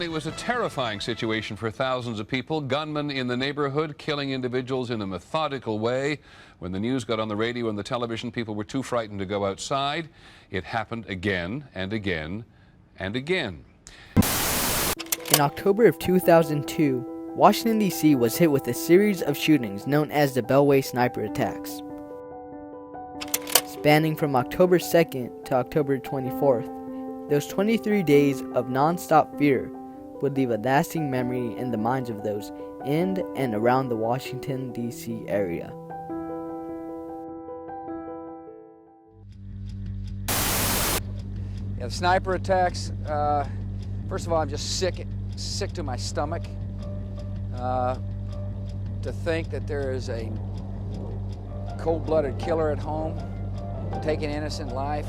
It was a terrifying situation for thousands of people. Gunmen in the neighborhood killing individuals in a methodical way. When the news got on the radio and the television, people were too frightened to go outside. It happened again and again and again. In October of 2002, Washington, D.C. was hit with a series of shootings known as the Beltway sniper attacks. Spanning from October 2nd to October 24th, those 23 days of non-stop fear would leave a lasting memory in the minds of those in and around the Washington, D.C. area. Yeah, the sniper attacks, first of all, I'm just sick to my stomach to think that there is a cold-blooded killer at home taking innocent life.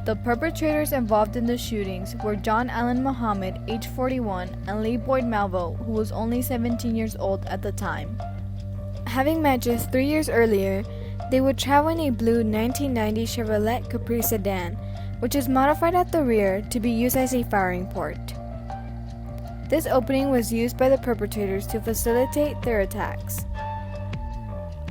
The perpetrators involved in the shootings were John Allen Muhammad, age 41, and Lee Boyd Malvo, who was only 17 years old at the time. Having met just 3 years earlier, they would travel in a blue 1990 Chevrolet Capri sedan, which is modified at the rear to be used as a firing port. This opening was used by the perpetrators to facilitate their attacks.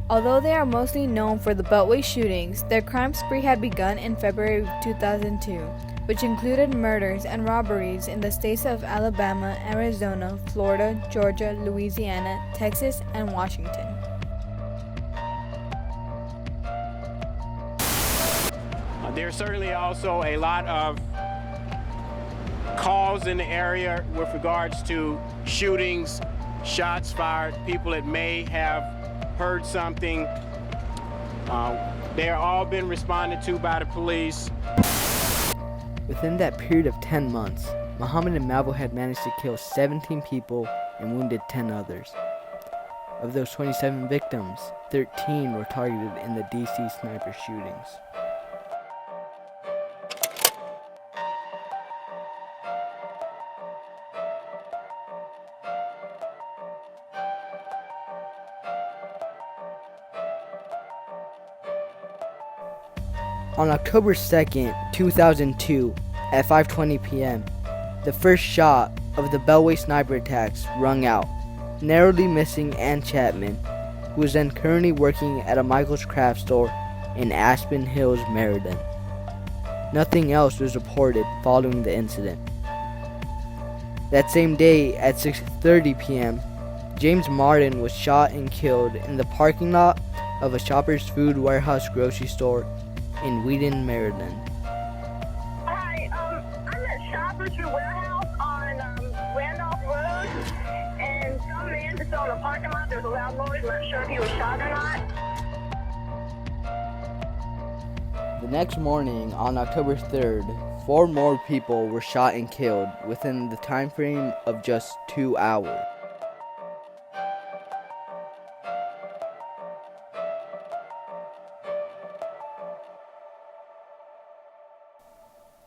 Although they are mostly known for the Beltway shootings, their crime spree had begun in February of 2002, which included murders and robberies in the states of Alabama, Arizona, Florida, Georgia, Louisiana, Texas, and Washington. There's certainly also a lot of calls in the area with regards to shootings, shots fired, people that may have heard something. They are all been responded to by the police. Within that period of 10 months, Muhammad and Malvo had managed to kill 17 people and wounded 10 others. Of those 27 victims, 13 were targeted in the D.C. sniper shootings. On October 2nd, 2002, at 5:20 p.m., the first shot of the Beltway sniper attacks rung out, narrowly missing Ann Chapman, who was then currently working at a Michael's craft store in Aspen Hills, Maryland. Nothing else was reported following the incident. That same day, at 6:30 p.m., James Martin was shot and killed in the parking lot of a Shoppers Food Warehouse grocery store in Wheaton, Maryland. Hi, I'm at Shoppers Food Warehouse on Randolph Road, and some man just on the parking lot. There was a loud noise. I'm not sure if he was shot or not. The next morning, on October 3rd, 4 more people were shot and killed within the time frame of just 2 hours.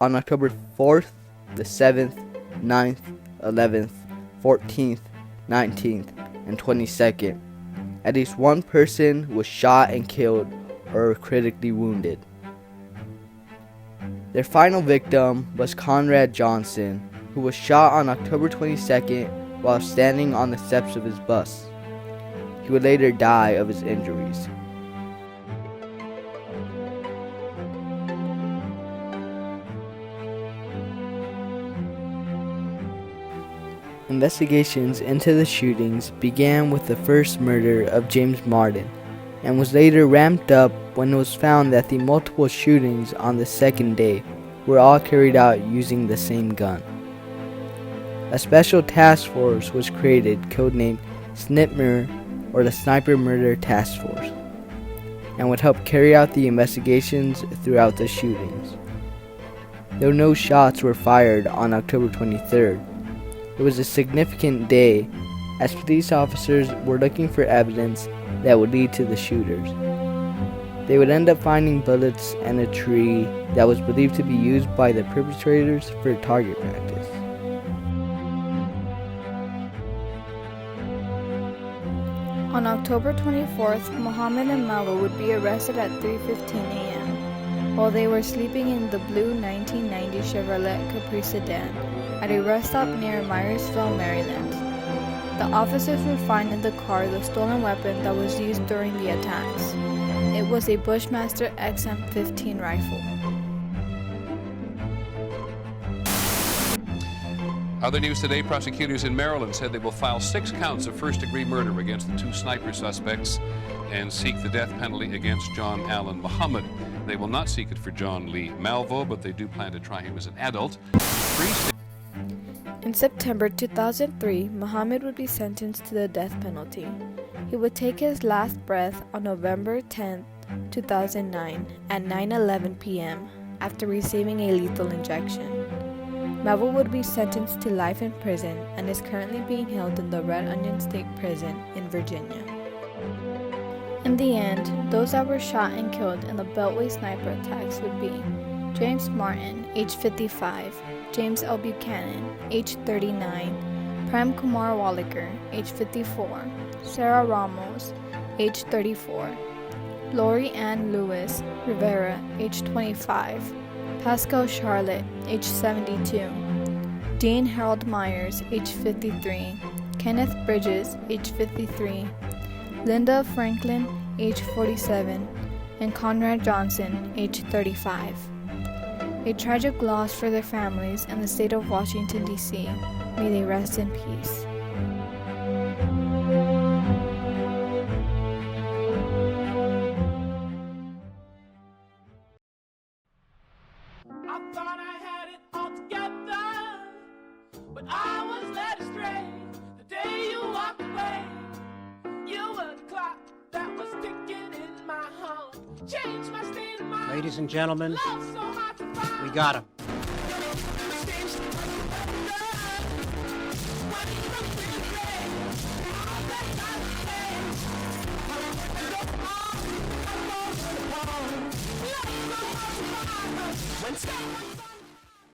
On October 4th, the 7th, 9th, 11th, 14th, 19th, and 22nd, at least one person was shot and killed or critically wounded. Their final victim was Conrad Johnson, who was shot on October 22nd while standing on the steps of his bus. He would later die of his injuries. Investigations into the shootings began with the first murder of James Martin and was later ramped up when it was found that the multiple shootings on the second day were all carried out using the same gun. A special task force was created codenamed SNIPMER, or the Sniper Murder Task Force, and would help carry out the investigations throughout the shootings. Though no shots were fired on October 23rd, it was a significant day as police officers were looking for evidence that would lead to the shooters. They would end up finding bullets and a tree that was believed to be used by the perpetrators for target practice. On October 24th, Muhammad and Malvo would be arrested at 3:15 a.m. while they were sleeping in the blue 1990 Chevrolet Capri sedan at a rest stop near Myersville, Maryland. The officers would find in the car the stolen weapon that was used during the attacks. It was a Bushmaster XM-15 rifle. Other news today, prosecutors in Maryland said they will file 6 counts of first-degree murder against the 2 sniper suspects and seek the death penalty against John Allen Muhammad. They will not seek it for John Lee Malvo, but they do plan to try him as an adult. In September 2003, Muhammad would be sentenced to the death penalty. He would take his last breath on November 10, 2009 at 9:11 p.m. after receiving a lethal injection. Melville would be sentenced to life in prison and is currently being held in the Red Onion State Prison in Virginia. In the end, those that were shot and killed in the Beltway sniper attacks would be James Martin, age 55, James L. Buchanan, age 39, Prem Kumar Walliker, age 54, Sarah Ramos, age 34, Lori Ann Lewis Rivera, age 25, Pascal Charlotte, age 72, Dean Harold Myers, age 53, Kenneth Bridges, age 53, Linda Franklin, age 47, and Conrad Johnson, age 35. A tragic loss for their families and the state of Washington, D.C. May they rest in peace. I thought I had it all together, but I was led astray. The day you walked away, you were the clock that was ticking in my heart. Changed my state of mind. Ladies and gentlemen, Love so hard to find. we got him. When